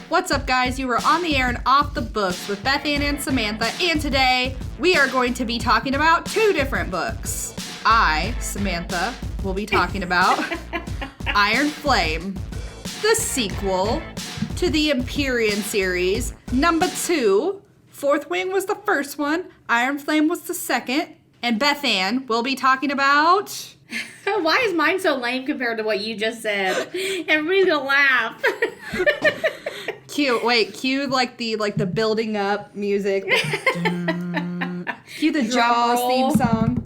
What's up, guys? You are on the air and off the books with Bethann and Samantha, and today we are going to be talking about two different books. I, Samantha, will be talking about Iron Flame, the sequel to the Empyrean series, number 2. Fourth Wing was the first one, Iron Flame was the second, and Bethann will be talking about... Why is mine so lame compared to what you just said? Everybody's gonna laugh. Cue like the building up music. Cue the Jaws theme song.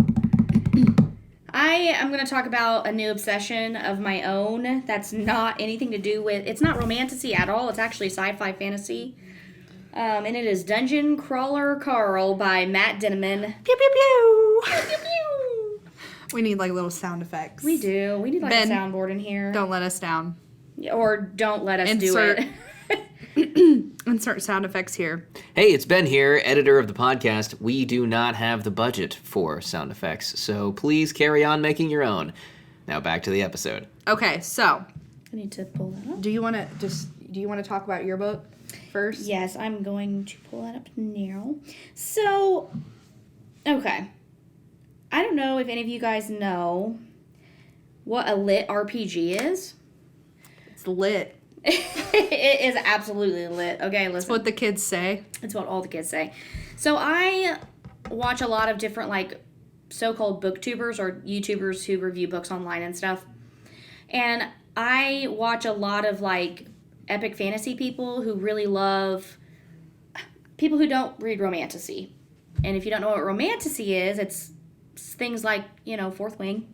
I am going to talk about a new obsession of my own that's not anything to do with... It's not romantasy at all. It's actually sci-fi fantasy. And it is Dungeon Crawler Carl by Matt Dinniman. Pew, pew, pew. Pew, pew, pew. We need like little sound effects. We do. We need like Ben, a soundboard in here. Don't let us down. Or don't let us do it. Insert sound effects here. Hey, it's Ben here, editor of the podcast. We do not have the budget for sound effects, so please carry on making your own. Now back to the episode. Okay, so I need to pull that up. do you want to talk about your book first? Yes, I'm going to pull that up now. So, okay. I don't know if any of you guys know what a lit RPG is. It's lit. It is absolutely lit. Okay, listen. That's what the kids say. It's what all the kids say. So I watch a lot of different like so-called booktubers or YouTubers who review books online and stuff. And I watch a lot of like epic fantasy people who really love people who don't read romantasy. And if you don't know what romantasy is, it's things like, Fourth Wing.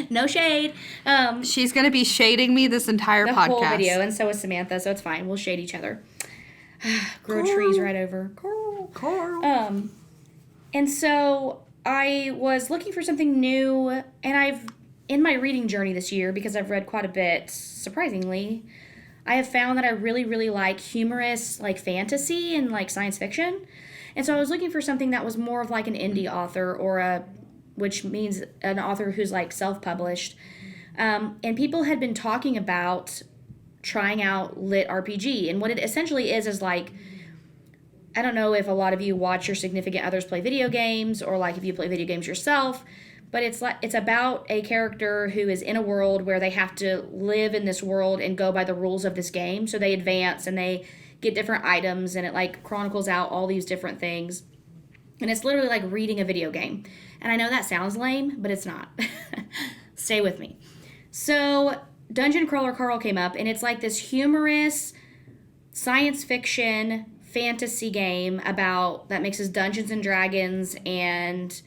No shade. She's going to be shading me this entire podcast. The whole video, and so is Samantha, so it's fine. We'll shade each other. Grow trees right over. Coral. And so I was looking for something new, and in my reading journey this year, because I've read quite a bit, surprisingly, I have found that I really, really like humorous, like fantasy and like science fiction. And so I was looking for something that was more of like an indie author which means an author who's like self-published. And people had been talking about trying out lit RPG. And what it essentially is like, I don't know if a lot of you watch your significant others play video games or like if you play video games yourself, but it's about a character who is in a world where they have to live in this world and go by the rules of this game. So they advance and they get different items, and it like chronicles out all these different things. And it's literally like reading a video game. And I know that sounds lame, but it's not. Stay with me. So Dungeon Crawler Carl came up, and it's like this humorous science fiction fantasy game that mixes Dungeons and Dragons and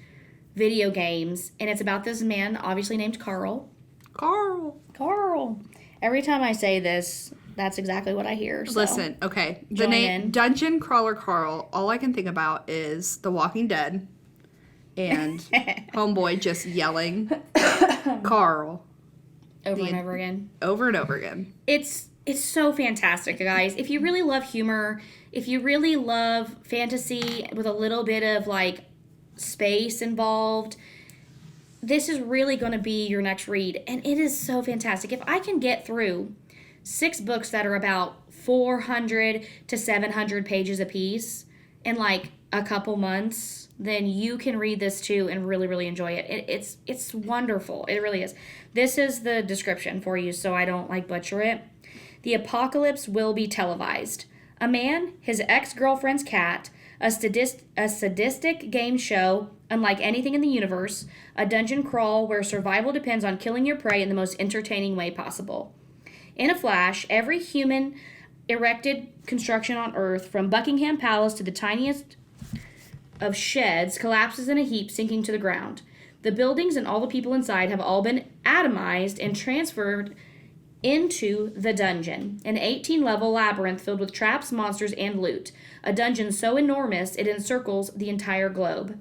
video games. And it's about this man, obviously named Carl. Carl. Every time I say this, that's exactly what I hear. So. Listen, okay. The name Dungeon Crawler Carl, all I can think about is The Walking Dead and Homeboy just yelling Carl. Over and over again. Over and over again. It's so fantastic, guys. If you really love humor, if you really love fantasy with a little bit of like space involved, this is really going to be your next read. And it is so fantastic. If I can get through 6 books that are about 400 to 700 pages apiece in like a couple months, then you can read this too and really, really enjoy it. It's wonderful. It really is. This is the description for you so I don't like butcher it. The apocalypse will be televised. A man, his ex-girlfriend's cat, a sadistic game show unlike anything in the universe, a dungeon crawl where survival depends on killing your prey in the most entertaining way possible. In a flash, every human erected construction on Earth, from Buckingham Palace to the tiniest of sheds, collapses in a heap, sinking to the ground. The buildings and all the people inside have all been atomized and transferred into the dungeon, an 18-level labyrinth filled with traps, monsters, and loot. A dungeon so enormous it encircles the entire globe.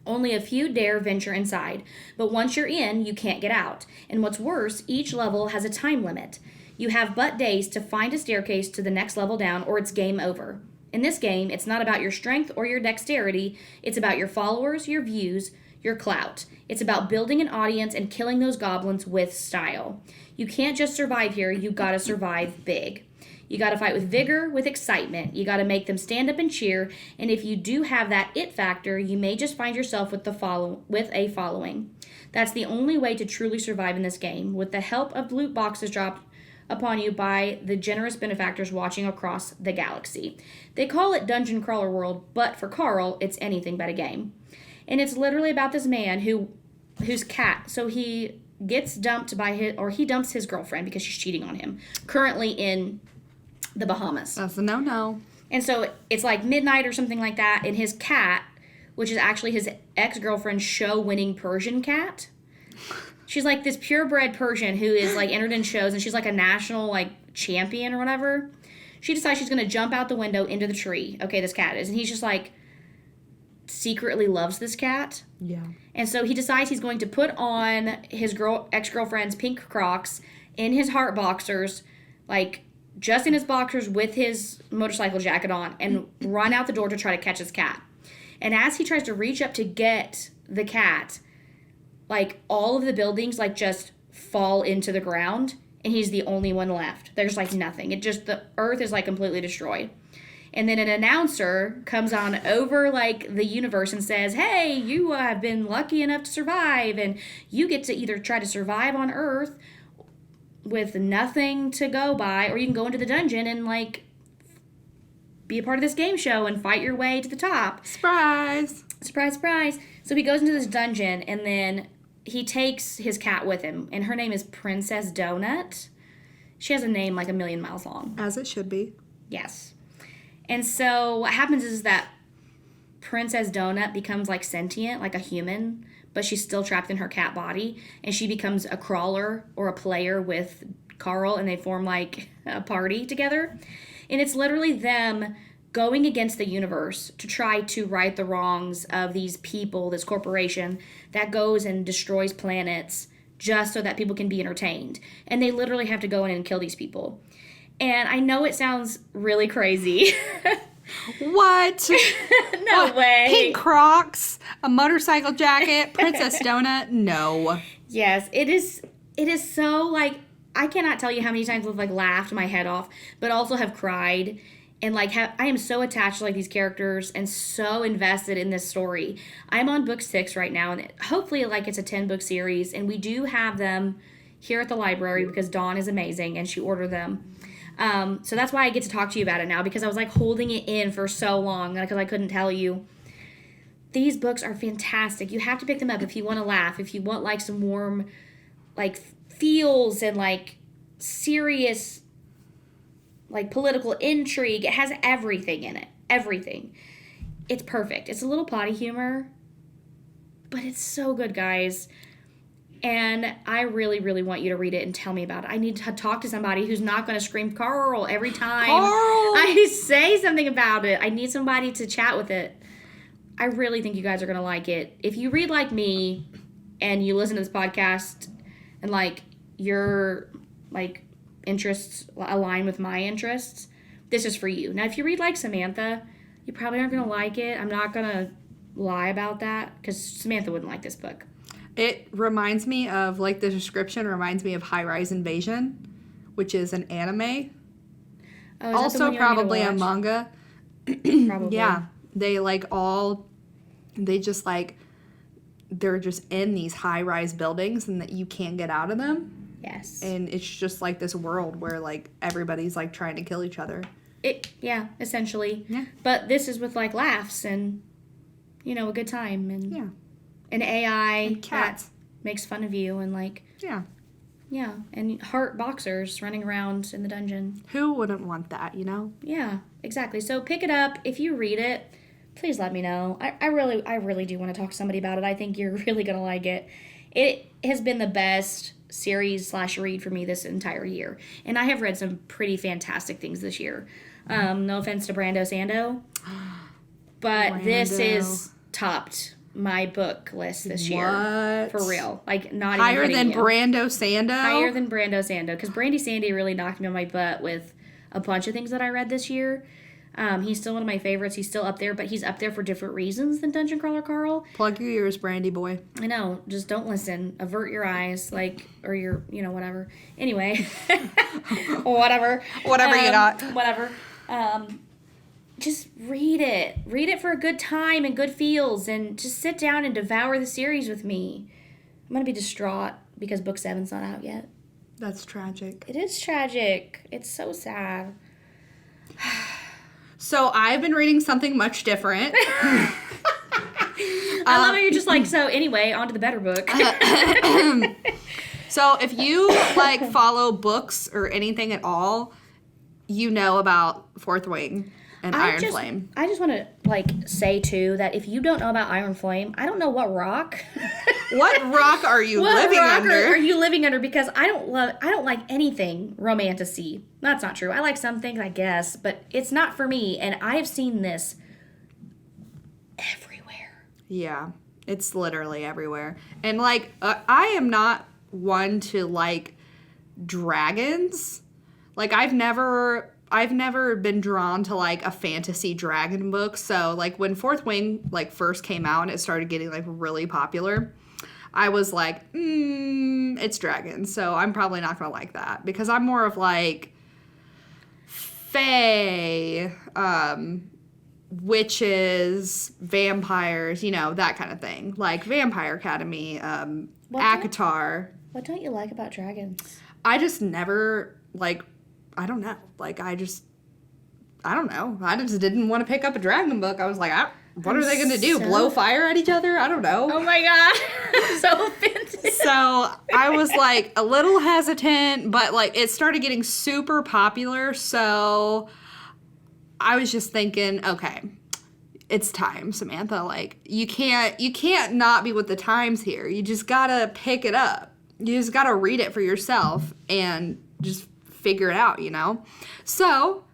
Only a few dare venture inside, but once you're in, you can't get out. And what's worse, each level has a time limit. You have but days to find a staircase to the next level down, or it's game over. In this game, it's not about your strength or your dexterity, it's about your followers, your views, your clout. It's about building an audience and killing those goblins with style. You can't just survive here, you gotta survive big. You got to fight with vigor, with excitement. You got to make them stand up and cheer. And if you do have that it factor, you may just find yourself with a following. That's the only way to truly survive in this game, with the help of loot boxes dropped upon you by the generous benefactors watching across the galaxy. They call it Dungeon Crawler World, but for Carl, it's anything but a game. And it's literally about this man whose cat, so he gets dumped he dumps his girlfriend because she's cheating on him, currently in the Bahamas. That's a no-no. And so it's like midnight or something like that, and his cat, which is actually his ex-girlfriend's show-winning Persian cat. She's like this purebred Persian who is like entered in shows, and she's like a national like champion or whatever. She decides she's going to jump out the window into the tree. Okay, this cat is. And he's just like secretly loves this cat. Yeah. And so he decides he's going to put on his ex-girlfriend's pink Crocs in his heart boxers, like just in his boxers with his motorcycle jacket on, and run out the door to try to catch his cat. And as he tries to reach up to get the cat, like all of the buildings like just fall into the ground, and he's the only one left. There's like nothing. The earth is like completely destroyed. And then an announcer comes on over like the universe and says, hey, you have been lucky enough to survive, and you get to either try to survive on Earth with nothing to go by, or you can go into the dungeon and like be a part of this game show and fight your way to the top. Surprise! Surprise, surprise. So he goes into this dungeon, and then he takes his cat with him, and her name is Princess Donut. She has a name like a million miles long. As it should be. Yes. And so what happens is that Princess Donut becomes like sentient, like a human, but she's still trapped in her cat body, and she becomes a crawler or a player with Carl, and they form like a party together. And it's literally them going against the universe to try to right the wrongs of these people, this corporation that goes and destroys planets just so that people can be entertained. And they literally have to go in and kill these people. And I know it sounds really crazy. What? No way. Pink Crocs, a motorcycle jacket, Princess Donut? No. Yes, it is so like, I cannot tell you how many times I've like laughed my head off, but also have cried. And like I am so attached to like these characters and so invested in this story. I'm on book 6 right now, and hopefully like it's a 10-book series, and we do have them here at the library because Dawn is amazing and she ordered them. So that's why I get to talk to you about it now, because I was like holding it in for so long because I couldn't tell you. These books are fantastic. You have to pick them up if you want to laugh, if you want like some warm like feels and like serious like political intrigue. It has everything in it. Everything. It's perfect. It's a little potty humor, but it's so good, guys. And I really, really want you to read it and tell me about it. I need to talk to somebody who's not going to scream Carl every time I say something about it. I need somebody to chat with it. I really think you guys are going to like it. If you read like me and you listen to this podcast and like your like interests align with my interests, this is for you. Now, if you read like Samantha, you probably aren't going to like it. I'm not going to lie about that because Samantha wouldn't like this book. It reminds me of, like, the description reminds me of High Rise Invasion, which is an anime. Oh, Also probably a manga. Probably. Yeah. They, like, they're just in these high-rise buildings and that you can't get out of them. Yes. And it's just, like, this world where, like, everybody's, like, trying to kill each other. Yeah, essentially. Yeah. But this is with, like, laughs and, you know, a good time. And Yeah. an AI And cats. that makes fun of you and, like, Yeah. yeah, and heart boxers running around in the dungeon. Who wouldn't want that, you know? Yeah, exactly. So pick it up. If you read it, please let me know. I really do want to talk to somebody about it. I think you're really going to like it. It has been the best series/read for me this entire year. And I have read some pretty fantastic things this year. No offense to Brando Sando, but this is topped my book list this year. What? For real. Like, not Higher even than kidding you. Brando Sando? Higher than Brando Sando. Because Brandy Sandy really knocked me on my butt with a bunch of things that I read this year. He's still one of my favorites. He's still up there, but he's up there for different reasons than Dungeon Crawler Carl. Plug your ears, Brandy boy. I know. Just don't listen. Avert your eyes, or your, whatever. Anyway. Whatever. Whatever you got. Whatever. Just read it. Read it for a good time and good feels, and just sit down and devour the series with me. I'm going to be distraught because book 7's not out yet. That's tragic. It is tragic. It's so sad. So I've been reading something much different. I love how you're just like, so anyway, on to the better book. So if you follow books or anything at all, you know about Fourth Wing and Iron Flame. I just want to say too that if you don't know about Iron Flame, I don't know what rock. What rock are you living under? Are you living under? Because I don't like anything romantasy. That's not true. I like some things, I guess, but it's not for me. And I have seen this everywhere. Yeah, it's literally everywhere. And I am not one to like dragons. I've never been drawn to a fantasy dragon book. So when Fourth Wing first came out and it started getting really popular, I was like, it's dragons, so I'm probably not gonna like that because I'm more of fae, witches, vampires, that kind of thing. Vampire Academy, ACOTAR. What don't you like about dragons? I just never I don't know. I don't know. I just didn't want to pick up a dragon book. I was like, what are they going to do? Blow fire at each other? I don't know. Oh my God. I'm so offended. So I was a little hesitant, but it started getting super popular. So I was just thinking, okay, it's time, Samantha. You can't not be with the times here. You just got to pick it up. You just got to read it for yourself and just figure it out, So,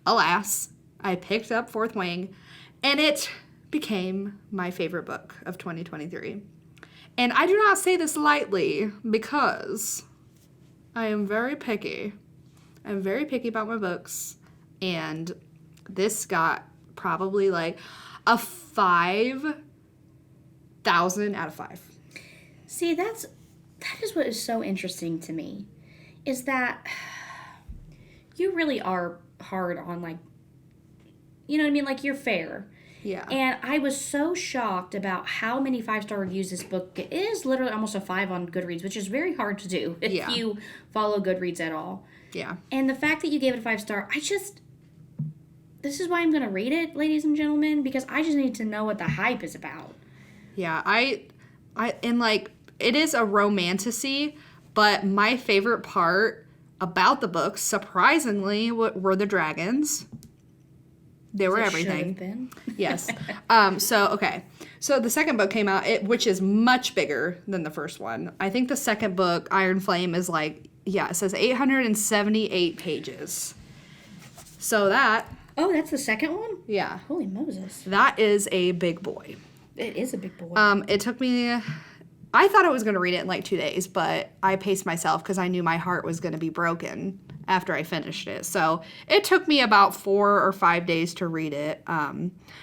alas, I picked up Fourth Wing, and it became my favorite book of 2023. And I do not say this lightly because I am very picky. I'm very picky about my books, and this got probably a 5,000 out of 5. See, that is what is so interesting to me, is that you really are hard on you know what I mean? You're fair. Yeah. And I was so shocked about how many 5-star reviews this book get. It is literally almost a 5 on Goodreads, which is very hard to do if you follow Goodreads at all. Yeah. And the fact that you gave it a 5-star, this is why I'm going to read it, ladies and gentlemen, because I just need to know what the hype is about. Yeah, it is a romantasy, but my favorite part about the book, surprisingly, were the dragons. They were everything. Should have been. Yes. So the second book came out, which is much bigger than the first one. I think the second book, Iron Flame, is it says 878 pages. So that... Oh, that's the second one? Yeah. Holy Moses. That is a big boy. It is a big boy. It took me... I thought I was going to read it in 2 days, but I paced myself because I knew my heart was going to be broken after I finished it. So it took me about 4 or 5 days to read it.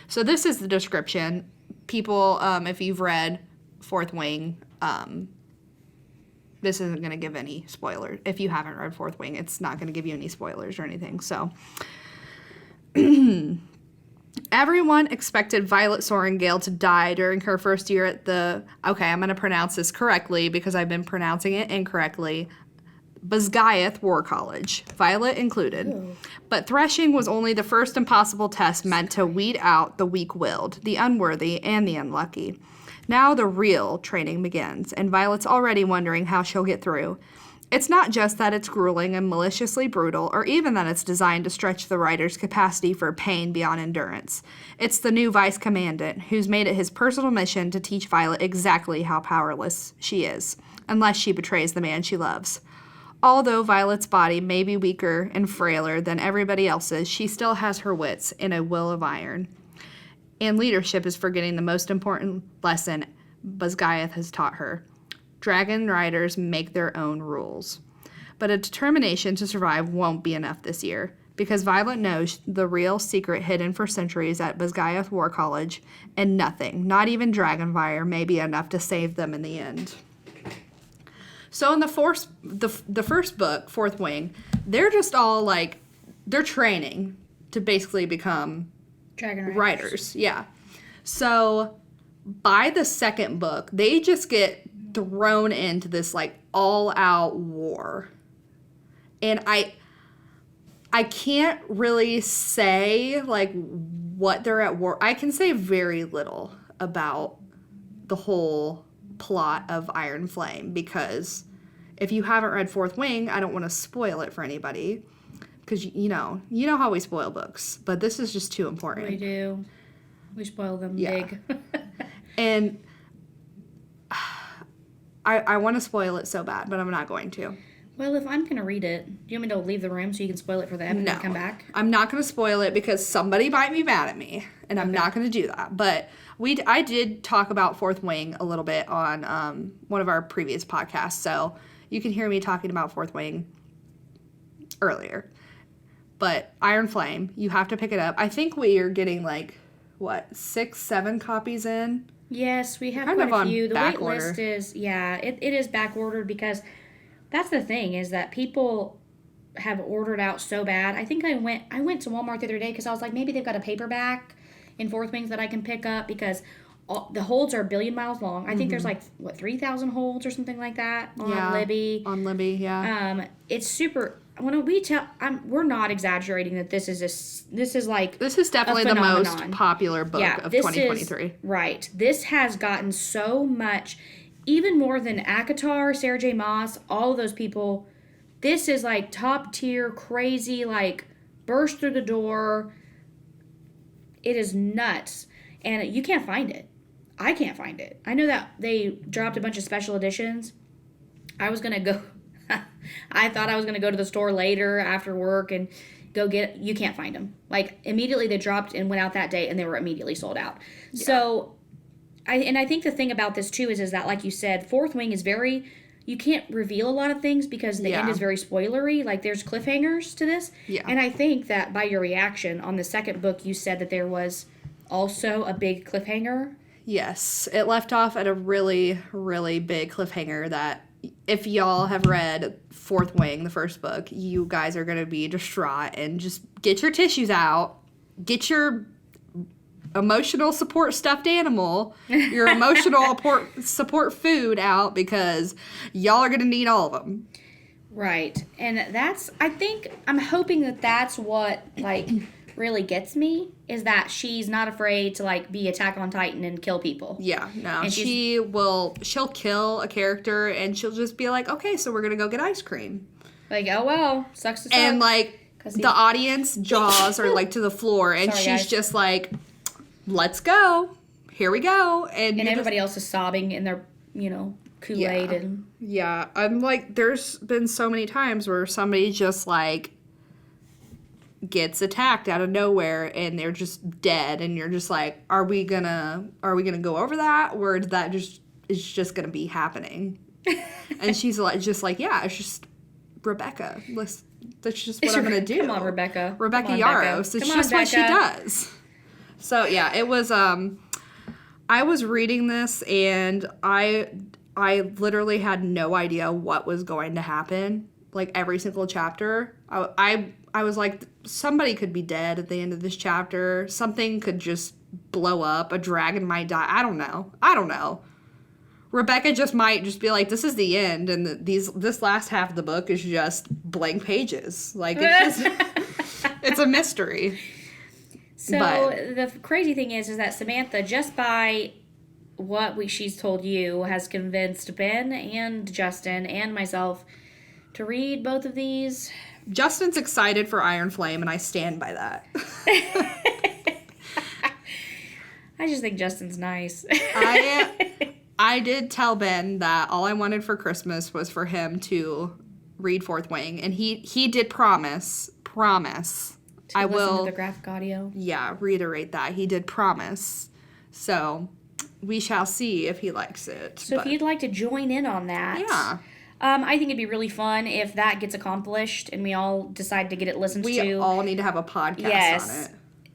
So this is the description. People, if you've read Fourth Wing, this isn't going to give any spoilers. If you haven't read Fourth Wing, it's not going to give you any spoilers or anything. So... Everyone expected Violet Sorrengail to die during her first year at the... Okay, I'm going to pronounce this correctly because I've been pronouncing it incorrectly. Basgiath War College, Violet included. Ooh. But threshing was only the first impossible test meant to weed out the weak-willed, the unworthy, and the unlucky. Now the real training begins, and Violet's already wondering how she'll get through. It's not just that it's grueling and maliciously brutal, or even that it's designed to stretch the writer's capacity for pain beyond endurance. It's the new vice commandant, who's made it his personal mission to teach Violet exactly how powerless she is, unless she betrays the man she loves. Although Violet's body may be weaker and frailer than everybody else's, she still has her wits and a will of iron. And leadership is forgetting the most important lesson Basgiath has taught her. Dragon riders make their own rules. But a determination to survive won't be enough this year, because Violet knows the real secret hidden for centuries at Basgiath War College, and nothing, not even Dragonfire, may be enough to save them in the end. So in the first book, Fourth Wing, they're just all like, they're training to basically become Dragon writers. Yeah. So by the second book, they just get thrown into this like all-out war. And I can't really say like what they're at war. I can say very little about the whole plot of Iron Flame, because if you haven't read Fourth Wing, I don't want to spoil it for anybody, because you know how we spoil books, but this is just too important. We do. We spoil them big. And I want to spoil it so bad, but I'm not going to. Well, if I'm going to read it, do you want me to leave the room so you can spoil it for them and then come back? I'm not going to spoil it because somebody might be mad at me, and I'm not going to do that. But I did talk about Fourth Wing a little bit on one of our previous podcasts, so you can hear me talking about Fourth Wing earlier. But Iron Flame, you have to pick it up. I think we are getting 6, 7 copies in. Yes, we have kind quite of a on few. The back wait order. list is, it is back ordered, because that's the thing, is that people have ordered out so bad. I think I went to Walmart the other day because I was like, maybe they've got a paperback in Fourth Wings that I can pick up, because the holds are a billion miles long. I think there's 3,000 holds or something like that on Libby. On Libby, yeah. It's super. When we tell, we're not exaggerating that this is this is definitely the most popular book of 2023. Right. This has gotten so much, even more than ACOTAR, Sarah J. Maas, all of those people. This is top tier, crazy, burst through the door. It is nuts. And you can't find it. I can't find it. I know that they dropped a bunch of special editions. I was going to go. I thought I was going to go to the store later after work and go get. You can't find them. Immediately they dropped and went out that day, and they were immediately sold out. Yeah. So, I think the thing about this too is that, like you said, Fourth Wing is very. You can't reveal a lot of things because the end is very spoilery. There's cliffhangers to this. Yeah. And I think that by your reaction on the second book, you said that there was also a big cliffhanger. Yes, it left off at a really, really big cliffhanger that. If y'all have read Fourth Wing, the first book, you guys are going to be distraught, and just get your tissues out, get your emotional support stuffed animal, your emotional support food out, because y'all are going to need all of them. Right. And I'm hoping that that's what, really gets me, is that she's not afraid to be Attack on Titan and kill people. Yeah, no. And she'll kill a character, and she'll just be like, okay, so we're gonna go get ice cream. Oh well, sucks to suck. And the audience jaws are to the floor, and she's guys. Just let's go, here we go, and everybody else is sobbing in their Kool-Aid and I'm there's been so many times where somebody just gets attacked out of nowhere and they're just dead, and you're just are we gonna go over that, or is that just gonna be happening? And she's yeah, it's just Rebecca. That's just what I'm gonna do. Come on, Rebecca Yaros. It's just what she does. So yeah, it was I was reading this, and I literally had no idea what was going to happen. Every single chapter, I was somebody could be dead at the end of this chapter. Something could just blow up. A dragon might die. I don't know. Rebecca just might just be this is the end, and this last half of the book is just blank pages. It's a mystery. So the crazy thing is that Samantha, just by what she's told you, has convinced Ben and Justin and myself to read both of these. Justin's excited for Iron Flame, and I stand by that. I just think Justin's nice. I did tell Ben that all I wanted for Christmas was for him to read Fourth Wing, and he did promise. I will listen to the graphic audio. Yeah, reiterate that. He did promise. So we shall see if he likes it. So if you'd like to join in on that. Yeah. I think it'd be really fun if that gets accomplished and we all decide to get it listened to. We all need to have a podcast on it.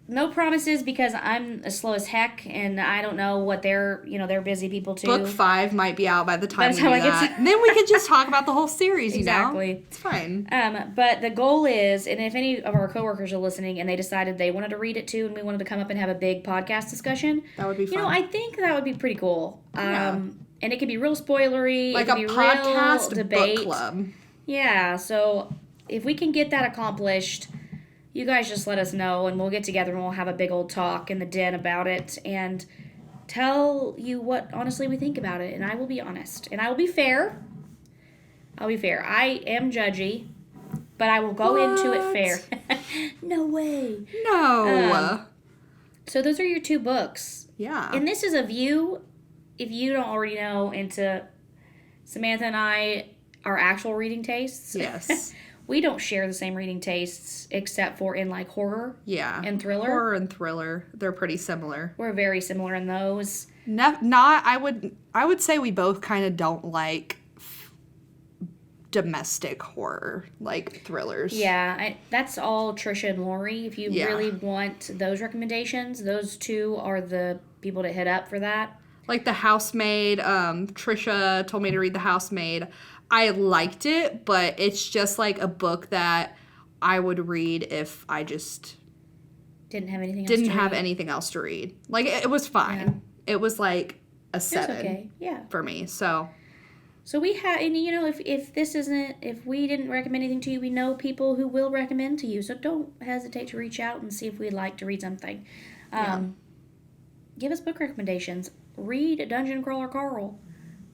No promises because I'm as slow as heck and I don't know what they're busy people too. Book 5 might be out by the time we do I get that. And then we could just talk about the whole series, exactly. You know? It's fine. But the goal is, and if any of our coworkers are listening and they decided they wanted to read it too and we wanted to come up and have a big podcast discussion. That would be fun. I think that would be pretty cool. Yeah. And it could be real spoilery. Like it could a be podcast real debate. book club. Yeah, so if we can get that accomplished, you guys just let us know and we'll get together and we'll have a big old talk in the den about it and tell you what honestly we think about it. And I will be honest. And I will be fair. I'll be fair. I am judgy, but I will go into it fair. No way. No. So those are your 2 books. Yeah. And this is a view, if you don't already know, into Samantha and I, our actual reading tastes. Yes. We don't share the same reading tastes except for in like horror and thriller. Horror and thriller. They're pretty similar. We're very similar in those. I would say we both kind of don't like domestic horror, like thrillers. Yeah, that's all Trisha and Lori. If you really want those recommendations, those 2 are the people to hit up for that. Like The Housemaid, Trisha told me to read The Housemaid. I liked it, but it's just like a book that I would read if I just didn't have anything else to read. Like it was fine. Yeah. It was like a 7. Okay. Yeah. For me. So we have, and if we didn't recommend anything to you, we know people who will recommend to you. So don't hesitate to reach out and see if we'd like to read something. Give us book recommendations. Read Dungeon Crawler Carl.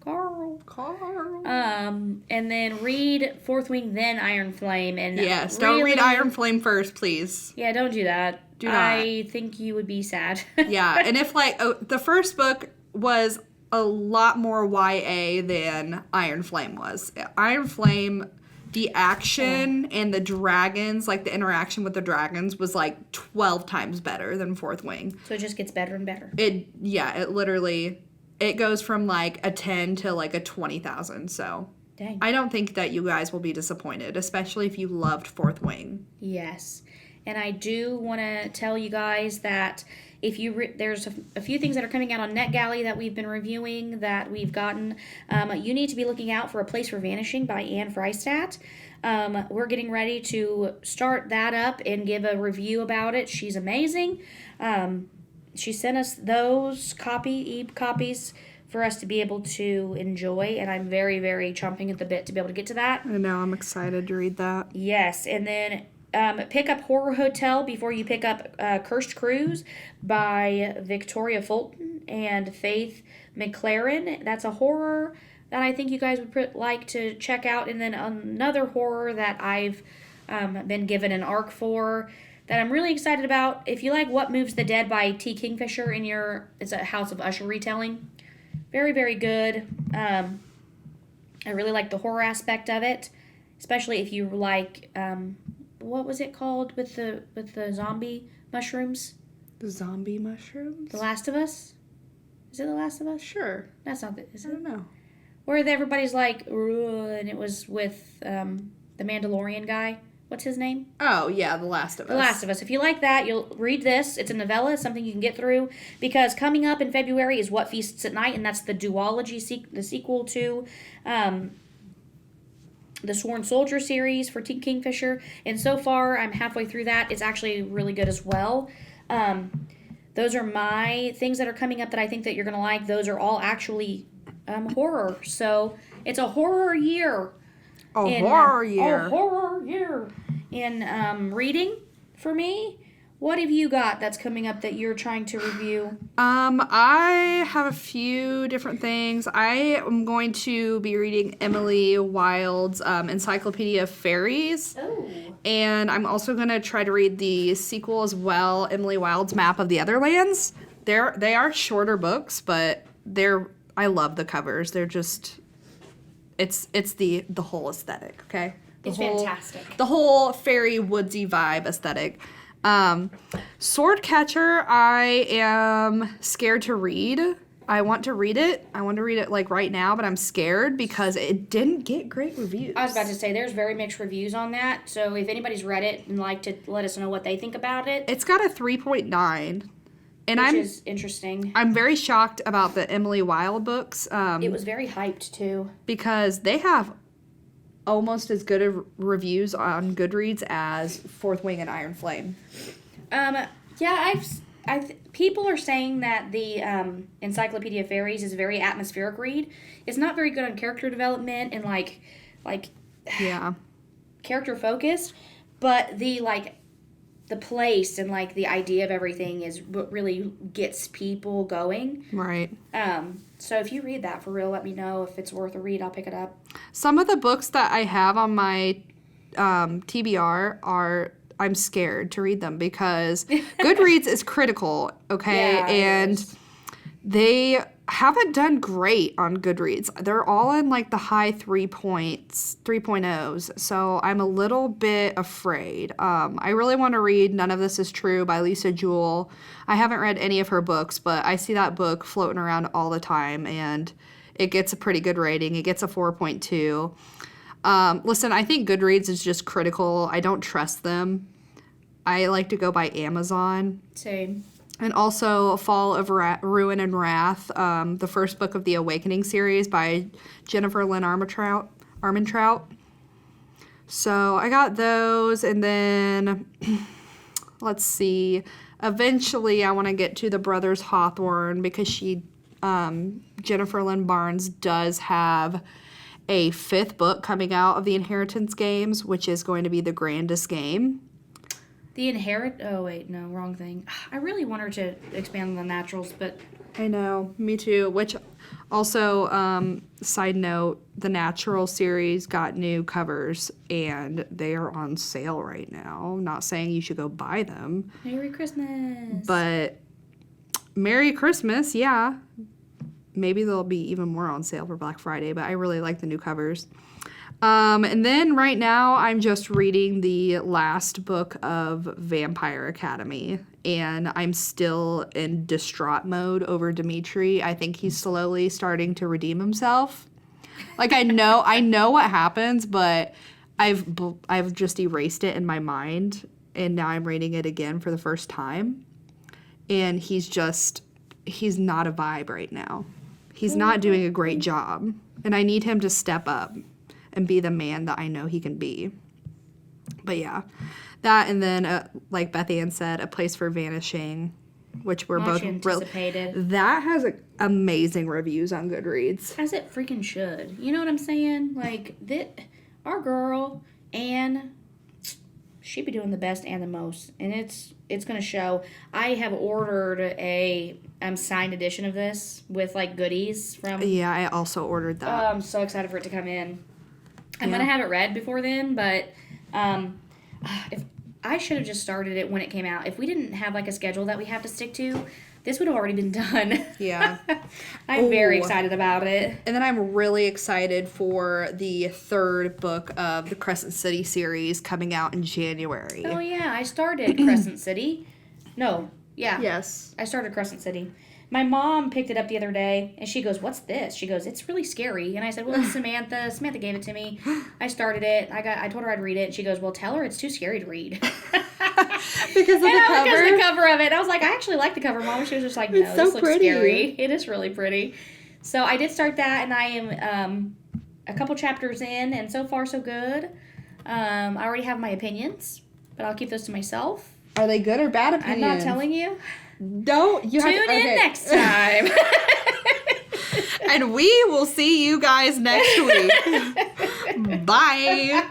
And then read Fourth Wing, then Iron Flame. And yes, don't read Iron Flame first, please. Yeah, don't do that. Do not. I think you would be sad. Yeah, and if the first book was a lot more YA than Iron Flame was. Iron Flame, the action and the dragons, like the interaction with the dragons, was like 12 times better than Fourth Wing. So it just gets better and better. It literally, it goes from like a 10 to like a 20,000. So dang. I don't think that you guys will be disappointed, especially if you loved Fourth Wing. Yes. And I do want to tell you guys that if you there's a few things that are coming out on NetGalley that we've been reviewing that we've gotten. You need to be looking out for A Place for Vanishing by Anne Freistadt. We're getting ready to start that up and give a review about it. She's amazing. She sent us those e-copies for us to be able to enjoy, and I'm very, very chomping at the bit to be able to get to that. I know, I'm excited to read that. Yes, and then pick up Horror Hotel before you pick up Cursed Cruise by Victoria Fulton and Faith McLaren. That's a horror that I think you guys would like to check out. And then another horror that I've been given an ARC for that I'm really excited about. If you like What Moves the Dead by T. Kingfisher it's a House of Usher retelling. Very, very good. I really like the horror aspect of it, especially if you like... what was it called with the zombie mushrooms? The zombie mushrooms? The Last of Us? Is it The Last of Us? Sure. That's not it. Is it? I don't know. Where everybody's like, and it was with the Mandalorian guy. What's his name? Oh, yeah, The Last of Us. The Last of Us. If you like that, you'll read this. It's a novella, something you can get through, because coming up in February is What Feasts at Night, and that's the duology, the sequel to... the Sworn Soldier series for T. Kingfisher, and so far I'm halfway through that. It's actually really good as well. Those are my things that are coming up that I think that you're going to like. Those are all actually horror, so it's a horror year. A horror year. A horror year. In reading for me. What have you got that's coming up that you're trying to review? I have a few different things. I am going to be reading Emily Wilde's Encyclopedia of Fairies. Oh. And I'm also going to try to read the sequel as well, Emily Wilde's Map of the Other Lands. They are shorter books, but I love the covers. They're just it's the whole aesthetic, okay? It's fantastic. The whole fairy woodsy vibe aesthetic. Swordcatcher, I am scared to read I want to read it. I want to read it like right now, but I'm scared because it didn't get great reviews. I was about to say, there's very mixed reviews on that. So if anybody's read it and like to let us know what they think about it. It's got a 3.9. And which is interesting. I'm very shocked about the Emily Wilde books. It was very hyped, too. Because they have almost as good of reviews on Goodreads as Fourth Wing and Iron Flame. People are saying that the Encyclopedia of Fairies is a very atmospheric read. It's not very good on character development and character focused, but the place and the idea of everything is what really gets people going. Right. So if you read that for real, let me know if it's worth a read. I'll pick it up. Some of the books that I have on my TBR are, I'm scared to read them because Goodreads is critical, okay? Yeah, and they haven't done great on Goodreads. They're all in the high 3.0s, so I'm a little bit afraid. I really want to read None of This Is True by Lisa Jewell. I haven't read any of her books, but I see that book floating around all the time, and it gets a pretty good rating. It gets a 4.2. Listen, I think Goodreads is just critical. I don't trust them. I like to go by Amazon. Same. And also Fall of Ruin and Wrath, the first book of the Awakening series by Jennifer Lynn Armentrout. So I got those, and then let's see. Eventually, I want to get to the Brothers Hawthorne because Jennifer Lynn Barnes does have a 5th book coming out of the Inheritance Games, which is going to be the grandest game. Oh, wait, no, wrong thing. I really want her to expand on the naturals, but... I know, me too. Which also, side note, the Natural series got new covers, and they are on sale right now. Not saying you should go buy them. Merry Christmas. But Merry Christmas, yeah. Maybe they'll be even more on sale for Black Friday, but I really like the new covers. And then right now I'm just reading the last book of Vampire Academy, and I'm still in distraught mode over Dimitri. I think he's slowly starting to redeem himself. I know what happens, but I've just erased it in my mind, and now I'm reading it again for the first time. And he's not a vibe right now. He's not doing a great job, and I need him to step up and be the man that I know he can be. But yeah, that, and then like Bethann said, A Place for Vanishing, which we're both anticipated. That has amazing reviews on Goodreads. As it freaking should. You know what I'm saying? Our girl, Anne, she be doing the best and the most, and it's gonna show. I have ordered a signed edition of this with goodies from. Yeah, I also ordered that. I'm so excited for it to come in. I'm gonna have it read before then, but if I should have just started it when it came out. If we didn't have a schedule that we have to stick to, this would have already been done. Yeah. I'm very excited about it. And then I'm really excited for the 3rd book of the Crescent City series coming out in January. Oh yeah, I started Crescent City. No, yeah. Yes. I started Crescent City. My mom picked it up the other day, and she goes, "What's this?" She goes, "It's really scary." And I said, "Well, it's Samantha. Samantha gave it to me. I started it. I told her I'd read it. And she goes, "Well, tell her it's too scary to read." Because of the cover? Because of the cover of it. I was like, "I actually like the cover, Mom." She was just like, "No, it's so this looks pretty. scary." It is really pretty. So I did start that, and I am a couple chapters in, and so far so good. I already have my opinions, but I'll keep those to myself. Are they good or bad opinions? I'm not telling you. Don't. You Tune in next time. And we will see you guys next week. Bye.